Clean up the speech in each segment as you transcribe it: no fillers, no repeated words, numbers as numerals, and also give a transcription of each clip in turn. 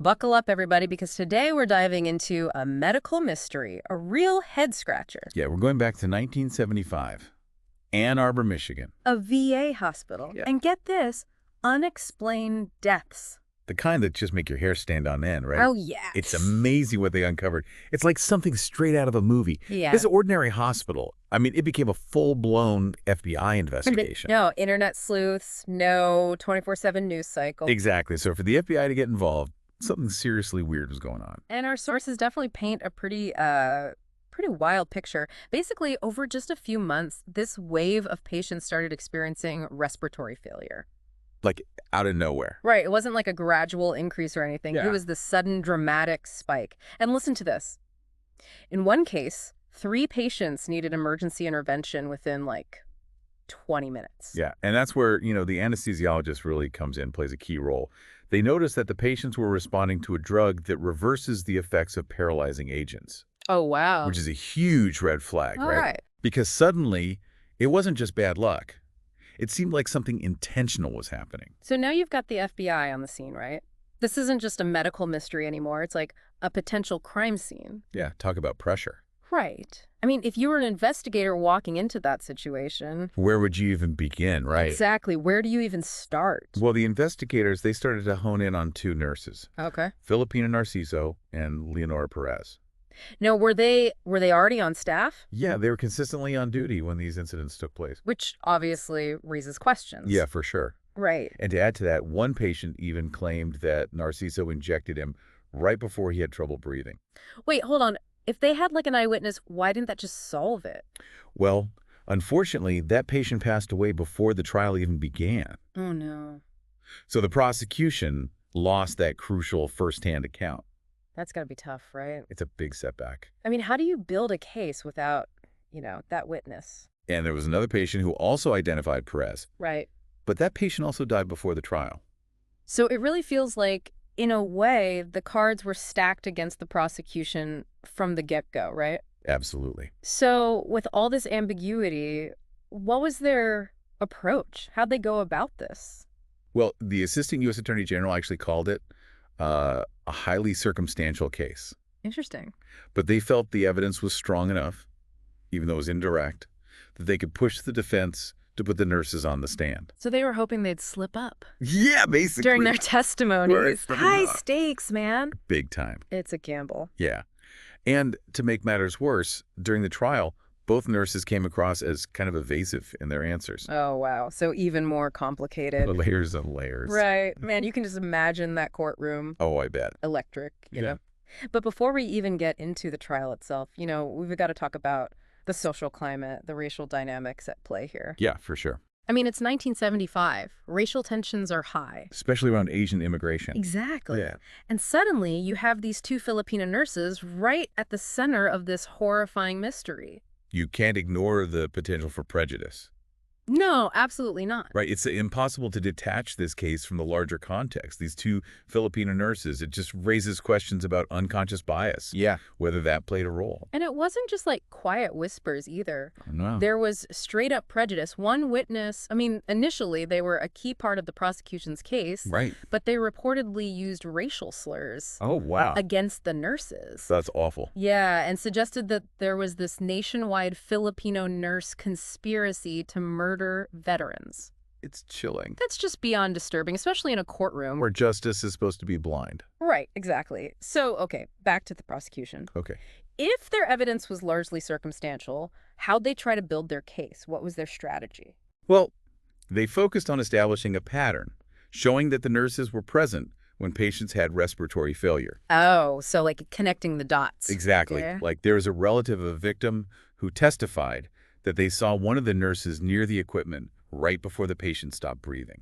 Buckle up, everybody, because today we're diving into a medical mystery, a real head-scratcher. Yeah, we're going back to 1975, Ann Arbor, Michigan. A VA hospital. Yeah. And get this, unexplained deaths. The kind that just make your hair stand on end, right? Oh, yeah. It's amazing what they uncovered. It's like something straight out of a movie. Yeah. This ordinary hospital, I mean, it became a full-blown FBI investigation. No internet sleuths, no 24/7 news cycle. Exactly. So for the FBI to get involved, something seriously weird was going on. And our sources definitely paint a pretty wild picture. Basically, over just a few months, this wave of patients started experiencing respiratory failure. Like, out of nowhere. Right. It wasn't like a gradual increase or anything. Yeah. It was this sudden dramatic spike. And listen to this. In one case, 3 patients needed emergency intervention within like 20 minutes. Yeah, and that's where, the anesthesiologist really comes in, plays a key role. They noticed that the patients were responding to a drug that reverses the effects of paralyzing agents. Oh, wow. Which is a huge red flag, All right? right. Because suddenly, it wasn't just bad luck. It seemed like something intentional was happening. So now you've got the FBI on the scene, right? This isn't just a medical mystery anymore. It's like a potential crime scene. Yeah, talk about pressure. Right. I mean, if you were an investigator walking into that situation... Where would you even begin, right? Exactly. Where do you even start? Well, the investigators, they started to hone in on 2 nurses. Okay. Filipina Narciso and Leonora Perez. Now, were they already on staff? Yeah, they were consistently on duty when these incidents took place. Which obviously raises questions. Yeah, for sure. Right. And to add to that, one patient even claimed that Narciso injected him right before he had trouble breathing. Wait, hold on. If they had like an eyewitness, why didn't that just solve it? Well, unfortunately, that patient passed away before the trial even began. Oh, no. So the prosecution lost that crucial first-hand account. That's got to be tough, right? It's a big setback. I mean, how do you build a case without, that witness? And there was another patient who also identified Perez. Right. But that patient also died before the trial. So it really feels like, in a way, the cards were stacked against the prosecution from the get-go, right? Absolutely. So with all this ambiguity, what was their approach? How'd they go about this? Well, the Assistant U.S. Attorney General actually called it a highly circumstantial case. Interesting. But they felt the evidence was strong enough, even though it was indirect, that they could push the defense to put the nurses on the stand. So they were hoping they'd slip up. Yeah, basically. During their testimonies. Right. High stakes, man. Big time. It's a gamble. Yeah. And to make matters worse, during the trial, both nurses came across as kind of evasive in their answers. Oh, wow. So even more complicated. Layers and layers. Right. Man, you can just imagine that courtroom. Oh, I bet. Electric, you Yeah. know. But before we even get into the trial itself, we've got to talk about the social climate, the racial dynamics at play here. Yeah, for sure. I mean, it's 1975. Racial tensions are high. Especially around Asian immigration. Exactly. Yeah. And suddenly you have these 2 Filipino nurses right at the center of this horrifying mystery. You can't ignore the potential for prejudice. No, absolutely not. Right? It's impossible to detach this case from the larger context. These 2 Filipino nurses, it just raises questions about unconscious bias. Yeah. Whether that played a role. And it wasn't just like quiet whispers either. No. There was straight up prejudice. One witness, initially they were a key part of the prosecution's case, Right. but they reportedly used racial slurs Oh, wow. against the nurses. That's awful. Yeah, and suggested that there was this nationwide Filipino nurse conspiracy to murder veterans. It's chilling. That's just beyond disturbing, especially in a courtroom. Where justice is supposed to be blind. Right, exactly. So, okay, back to the prosecution. Okay. If their evidence was largely circumstantial, how'd they try to build their case? What was their strategy? Well, they focused on establishing a pattern, showing that the nurses were present when patients had respiratory failure. Oh, so like connecting the dots. Exactly. Yeah. Like there was a relative of a victim who testified that they saw one of the nurses near the equipment right before the patient stopped breathing.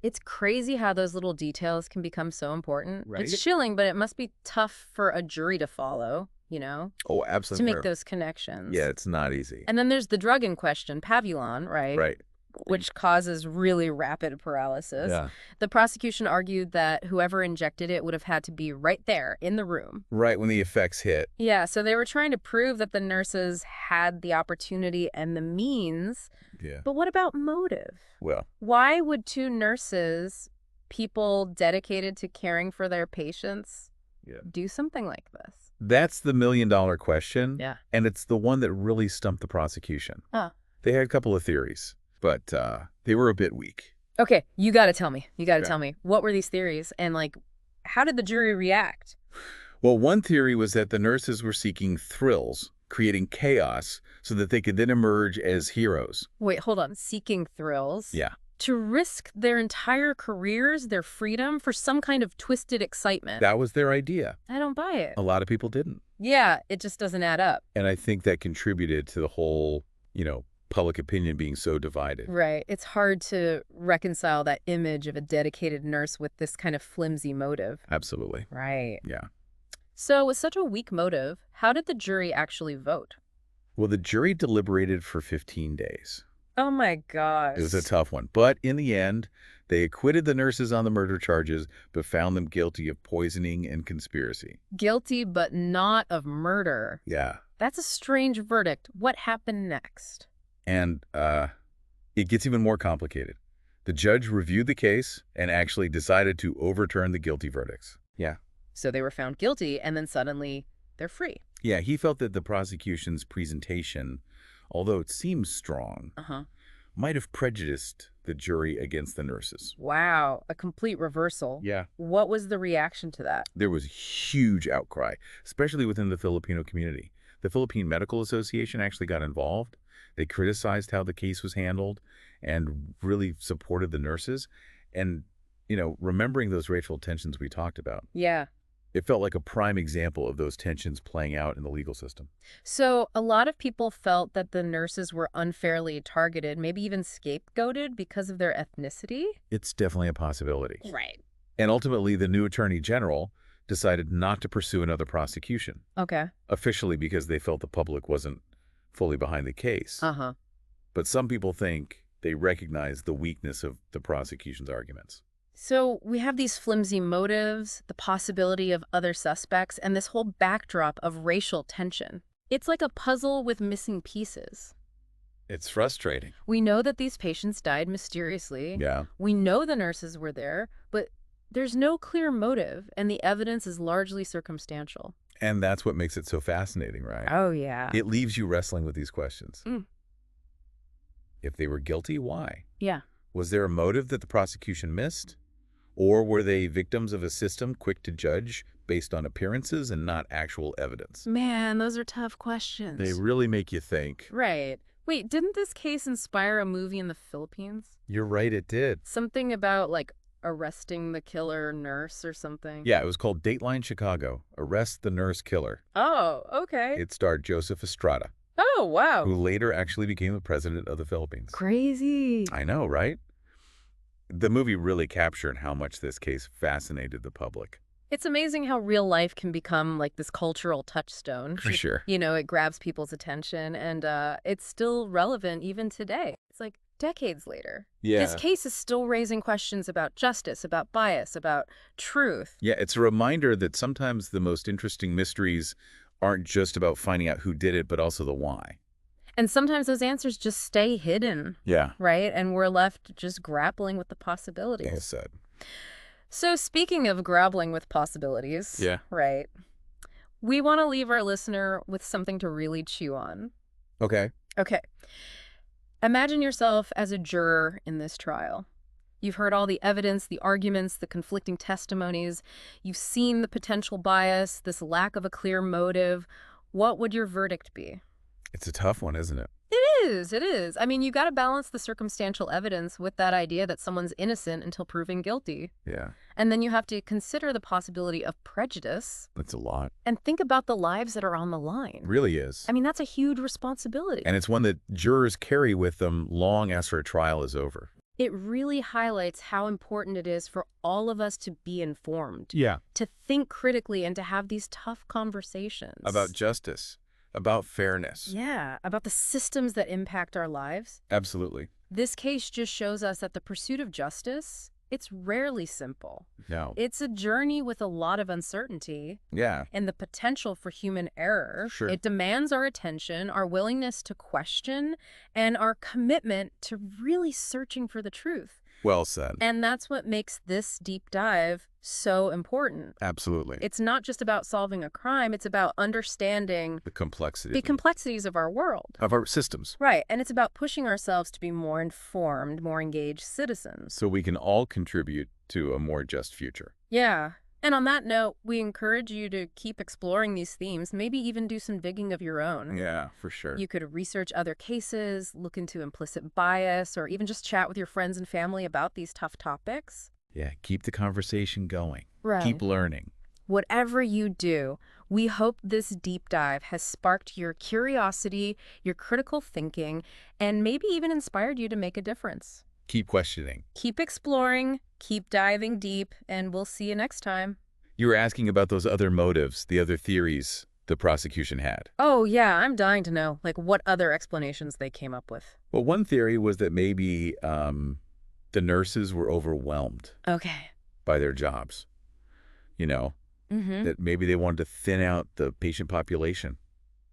It's crazy how those little details can become so important. Right. It's chilling, but it must be tough for a jury to follow, Oh, to absolutely. make those connections. Yeah, it's not easy. And then there's the drug in question, Pavulon, right? Right. Which causes really rapid paralysis. Yeah. The prosecution argued that whoever injected it would have had to be right there in the room. Right when the effects hit. Yeah, so they were trying to prove that the nurses had the opportunity and the means. Yeah. But what about motive? Well, Why would 2 nurses people dedicated to caring for their patients Yeah. do something like this? That's the million-dollar question, Yeah. and it's the one that really stumped the prosecution. Huh. They had a couple of theories, but they were a bit weak. Okay, you got to tell me. You got to Yeah. tell me. What were these theories? And, like, how did the jury react? Well, one theory was that the nurses were seeking thrills, creating chaos, so that they could then emerge as heroes. Wait, hold on. Seeking thrills? Yeah. To risk their entire careers, their freedom, for some kind of twisted excitement. That was their idea. I don't buy it. A lot of people didn't. Yeah, it just doesn't add up. And I think that contributed to the whole, public opinion being so divided. Right. It's hard to reconcile that image of a dedicated nurse with this kind of flimsy motive. Absolutely. Right. Yeah. So with such a weak motive, how did the jury actually vote? Well, the jury deliberated for 15 days. Oh my gosh. It was a tough one. But in the end, they acquitted the nurses on the murder charges, but found them guilty of poisoning and conspiracy. Guilty, but not of murder. Yeah. That's a strange verdict. What happened next? And it gets even more complicated. The judge reviewed the case and actually decided to overturn the guilty verdicts. Yeah. So they were found guilty, and then suddenly they're free. Yeah, he felt that the prosecution's presentation, although it seems strong, might have prejudiced the jury against the nurses. Wow, a complete reversal. Yeah. What was the reaction to that? There was huge outcry, especially within the Filipino community. The Philippine Medical Association actually got involved. They criticized how the case was handled and really supported the nurses. And, remembering those racial tensions we talked about, Yeah. it felt like a prime example of those tensions playing out in the legal system. So a lot of people felt that the nurses were unfairly targeted, maybe even scapegoated because of their ethnicity? It's definitely a possibility. Right. And ultimately, the new attorney general decided not to pursue another prosecution, Okay. officially because they felt the public wasn't fully behind the case. Uh-huh. But some people think they recognize the weakness of the prosecution's arguments. So we have these flimsy motives, the possibility of other suspects, and this whole backdrop of racial tension. It's like a puzzle with missing pieces. It's frustrating. We know that these patients died mysteriously. Yeah. We know the nurses were there, but there's no clear motive, and the evidence is largely circumstantial. And that's what makes it so fascinating, right? Oh, yeah. It leaves you wrestling with these questions. Mm. If they were guilty, why? Yeah. Was there a motive that the prosecution missed? Or were they victims of a system quick to judge based on appearances and not actual evidence? Man, those are tough questions. They really make you think. Right. Wait, didn't this case inspire a movie in the Philippines? You're right, it did. Something about, like, arresting the killer nurse or something? Yeah, it was called Dateline Chicago, Arrest the Nurse Killer. Oh, okay. It starred Joseph Estrada, Oh, wow. who later actually became the president of the Philippines. Crazy. I know, right? The movie really captured how much this case fascinated the public. It's amazing how real life can become like this cultural touchstone. For sure. It grabs people's attention, and it's still relevant even today. It's like decades later. Yeah. This case is still raising questions about justice, about bias, about truth. Yeah, it's a reminder that sometimes the most interesting mysteries aren't just about finding out who did it, but also the why. And sometimes those answers just stay hidden, Yeah. right? And we're left just grappling with the possibilities. Well said. So speaking of grappling with possibilities, Yeah. right, we want to leave our listener with something to really chew on. Okay. Okay. Imagine yourself as a juror in this trial. You've heard all the evidence, the arguments, the conflicting testimonies. You've seen the potential bias, this lack of a clear motive. What would your verdict be? It's a tough one, isn't it? It is. I mean, you got to balance the circumstantial evidence with that idea that someone's innocent until proven guilty. Yeah. And then you have to consider the possibility of prejudice That's a lot. and think about the lives that are on the line. It really is. I mean, that's a huge responsibility. And it's one that jurors carry with them long after a trial is over. It really highlights how important it is for all of us to be informed, Yeah. to think critically, and to have these tough conversations. About justice, about fairness. Yeah, about the systems that impact our lives. Absolutely. This case just shows us that the pursuit of justice, it's rarely simple. No. It's a journey with a lot of uncertainty Yeah. and the potential for human error. Sure. It demands our attention, our willingness to question, and our commitment to really searching for the truth. Well said. And that's what makes this deep dive so important. Absolutely. It's not just about solving a crime, it's about understanding The complexity the complexities of our world. of our systems. Right, and it's about pushing ourselves to be more informed, more engaged citizens. So we can all contribute to a more just future. Yeah. And on that note, we encourage you to keep exploring these themes, maybe even do some digging of your own. Yeah, for sure. You could research other cases, look into implicit bias, or even just chat with your friends and family about these tough topics. Yeah, keep the conversation going. Right. Keep learning. Whatever you do, we hope this deep dive has sparked your curiosity, your critical thinking, and maybe even inspired you to make a difference. Keep questioning. Keep exploring, keep diving deep, and we'll see you next time. You were asking about those other motives, the other theories the prosecution had. Oh, yeah, I'm dying to know, like, what other explanations they came up with. Well, one theory was that maybe the nurses were overwhelmed Okay. by their jobs. You know, that maybe they wanted to thin out the patient population.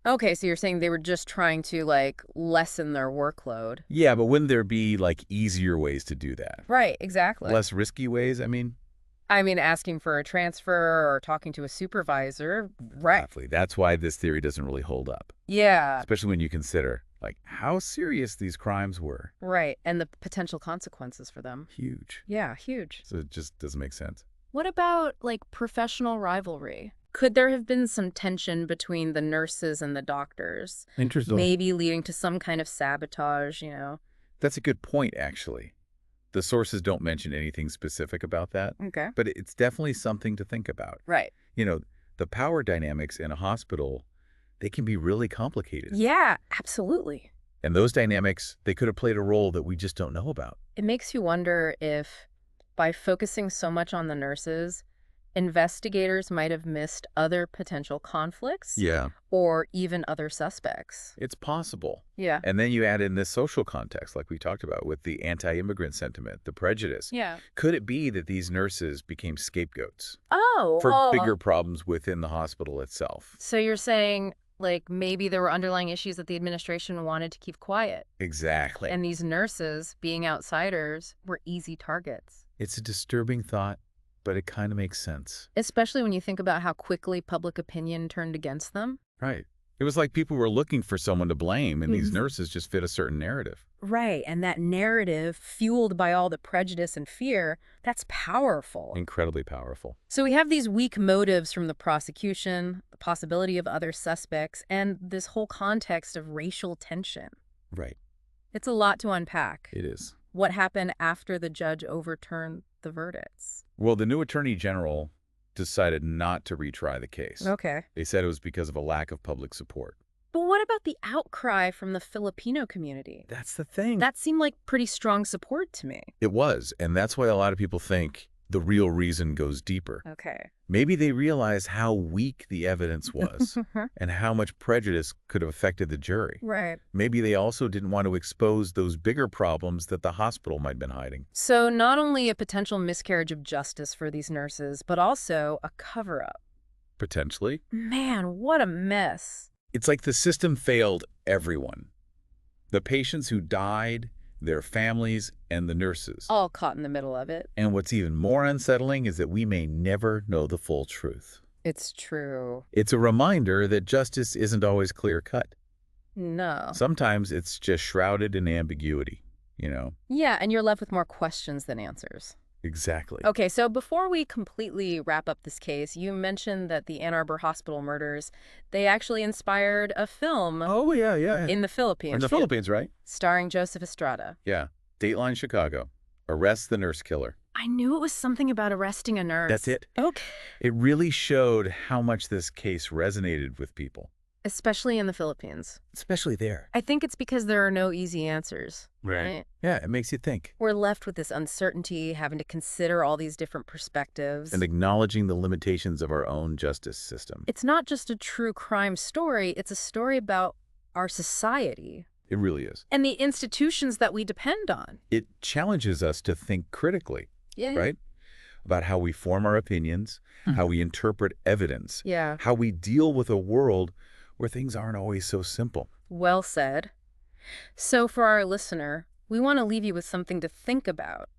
Okay, so you're saying they were just trying to, like, lessen their workload. Yeah, but wouldn't there be, like, easier ways to do that? Right, exactly. Less risky ways, I mean? Asking for a transfer or talking to a supervisor, right. Exactly. That's why this theory doesn't really hold up. Yeah, Especially when you consider, like, how serious these crimes were. right, and the potential consequences for them. Huge. Yeah, huge. So it just doesn't make sense. What about, like, professional rivalry? Could there have been some tension between the nurses and the doctors? Interesting. Maybe leading to some kind of sabotage, you know? That's a good point, actually. The sources don't mention anything specific about that, Okay. but it's definitely something to think about. Right. You know, the power dynamics in a hospital, they can be really complicated. Yeah, absolutely. And those dynamics, they could have played a role that we just don't know about. It makes you wonder if, by focusing so much on the nurses, investigators might have missed other potential conflicts Yeah. or even other suspects. It's possible. Yeah. And then you add in this social context, like we talked about, with the anti-immigrant sentiment, the prejudice. Yeah. Could it be that these nurses became scapegoats Oh. for bigger problems within the hospital itself? So you're saying, like, maybe there were underlying issues that the administration wanted to keep quiet. Exactly. And these nurses, being outsiders, were easy targets. It's a disturbing thought, but it kind of makes sense. Especially when you think about how quickly public opinion turned against them. Right. It was like people were looking for someone to blame, and these Mhm. nurses just fit a certain narrative. Right, and that narrative, fueled by all the prejudice and fear, that's powerful. Incredibly powerful. So we have these weak motives from the prosecution, the possibility of other suspects, and this whole context of racial tension. Right. It's a lot to unpack. It is. What happened after the judge overturned the verdicts? Well, the new attorney general decided not to retry the case. Okay. They said it was because of a lack of public support. But what about the outcry from the Filipino community? That's the thing. That seemed like pretty strong support to me. It was, and that's why a lot of people think the real reason goes deeper. Okay. Maybe they realized how weak the evidence was and how much prejudice could have affected the jury. Right. Maybe they also didn't want to expose those bigger problems that the hospital might have been hiding. So not only a potential miscarriage of justice for these nurses, but also a cover-up. Potentially. Man, what a mess. It's like the system failed everyone. The patients who died, their families, and the nurses. All caught in the middle of it. And what's even more unsettling is that we may never know the full truth. It's true. It's a reminder that justice isn't always clear-cut. No. Sometimes it's just shrouded in ambiguity, you know? Yeah, and you're left with more questions than answers. Exactly. Okay, so before we completely wrap up this case, you mentioned that the Ann Arbor hospital murders, they actually inspired a film Oh, yeah. in the Philippines. In the Philippines, right? Starring Joseph Estrada. Yeah. Dateline Chicago. Arrest the nurse killer. I knew it was something about arresting a nurse. That's it. Okay. It really showed how much this case resonated with people. Especially in the Philippines. Especially there. I think it's because there are no easy answers. Right? Yeah, it makes you think. We're left with this uncertainty, having to consider all these different perspectives. And acknowledging the limitations of our own justice system. It's not just a true crime story, it's a story about our society. It really is. And the institutions that we depend on. It challenges us to think critically, Yeah. right? About how we form our opinions, how we interpret evidence, Yeah. how we deal with a world where things aren't always so simple. Well said. So for our listener, we want to leave you with something to think about.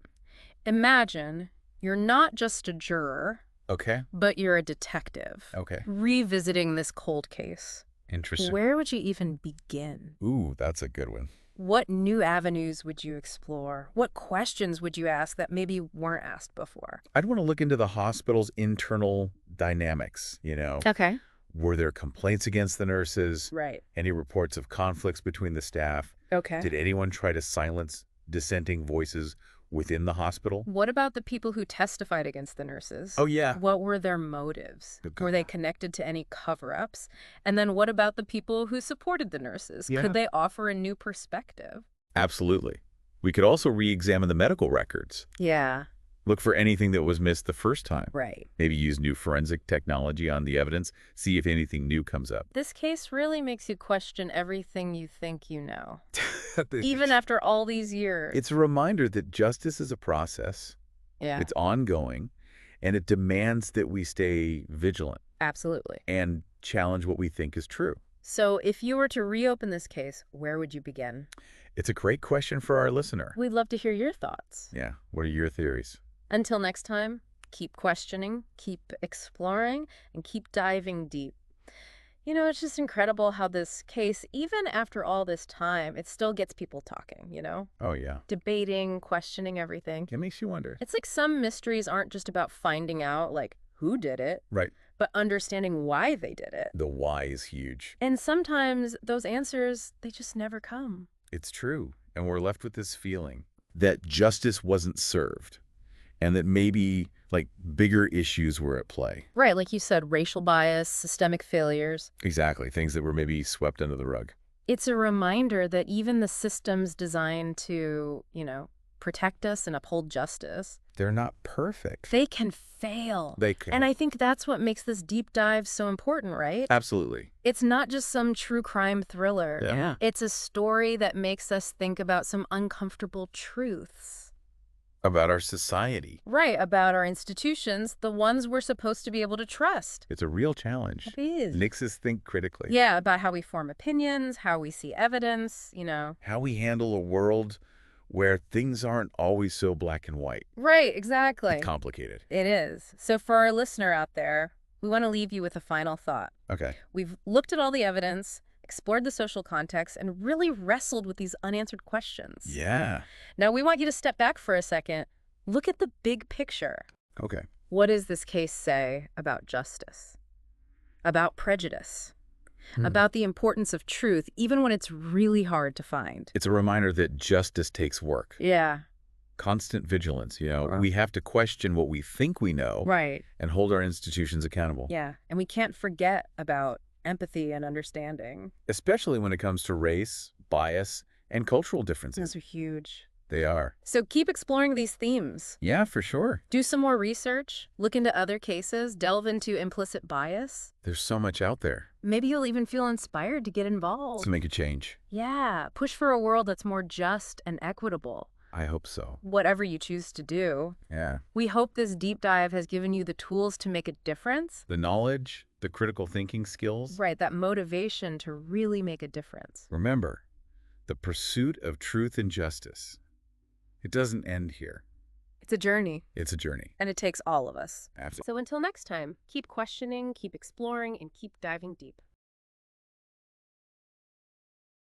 Imagine you're not just a juror, Okay. but you're a detective Okay. revisiting this cold case. Interesting. Where would you even begin? Ooh, that's a good one. What new avenues would you explore? What questions would you ask that maybe weren't asked before? I'd want to look into the hospital's internal dynamics, Okay. Were there complaints against the nurses? Right. Any reports of conflicts between the staff? Okay. Did anyone try to silence dissenting voices within the hospital? What about the people who testified against the nurses? Oh, yeah. What were their motives? Good Were they connected to any cover-ups? And then what about the people who supported the nurses? Yeah. Could they offer a new perspective? Absolutely. We could also re-examine the medical records. Yeah, Look for anything that was missed the first time. right. Maybe use new forensic technology on the evidence, see if anything new comes up. This case really makes you question everything you think you know, even after all these years. It's a reminder that justice is a process. Yeah, It's ongoing, and it demands that we stay vigilant absolutely. and challenge what we think is true. So if you were to reopen this case, where would you begin? It's a great question for our listener. We'd love to hear your thoughts. Yeah, what are your theories? Until next time, keep questioning, keep exploring, and keep diving deep. It's just incredible how this case, even after all this time, it still gets people talking. Oh, yeah. Debating, questioning everything. It makes you wonder. It's like some mysteries aren't just about finding out, like, who did it, Right. but understanding why they did it. The why is huge. And sometimes those answers, they just never come. It's true. And we're left with this feeling that justice wasn't served and that maybe bigger issues were at play. Right, like you said, racial bias, systemic failures. Exactly. Things that were maybe swept under the rug. It's a reminder that even the systems designed to, protect us and uphold justice, They're not perfect. they can fail. They can. And I think that's what makes this deep dive so important, right? Absolutely. It's not just some true crime thriller. Yeah. It's a story that makes us think about some uncomfortable truths. About our society. Right, about our institutions, the ones we're supposed to be able to trust. It's a real challenge. It is. Makes us think critically. Yeah, about how we form opinions, how we see evidence, How we handle a world where things aren't always so black and white. Right, exactly. It's complicated. It is. So for our listener out there, we want to leave you with a final thought. Okay. We've looked at all the evidence, explored the social context, and really wrestled with these unanswered questions. Yeah. Now, we want you to step back for a second. Look at the big picture. Okay. What does this case say about justice? About prejudice? About the importance of truth, even when it's really hard to find? It's a reminder that justice takes work. Yeah. Constant vigilance. We have to question what we think we know. Right. And hold our institutions accountable. Yeah. And we can't forget about empathy and understanding. Especially when it comes to race, bias, and cultural differences. Those are huge. They are. So keep exploring these themes. Yeah, for sure. Do some more research, look into other cases, delve into implicit bias. There's so much out there Maybe you'll even feel inspired to get involved. to make a change. Yeah, push for a world that's more just and equitable. I hope so. Whatever you choose to do. Yeah. We hope this deep dive has given you the tools to make a difference. The knowledge, the critical thinking skills. Right, that motivation to really make a difference. Remember, the pursuit of truth and justice. It doesn't end here. It's a journey, It's a journey. and it takes all of us. Absolutely. So until next time, keep questioning, keep exploring, and keep diving deep.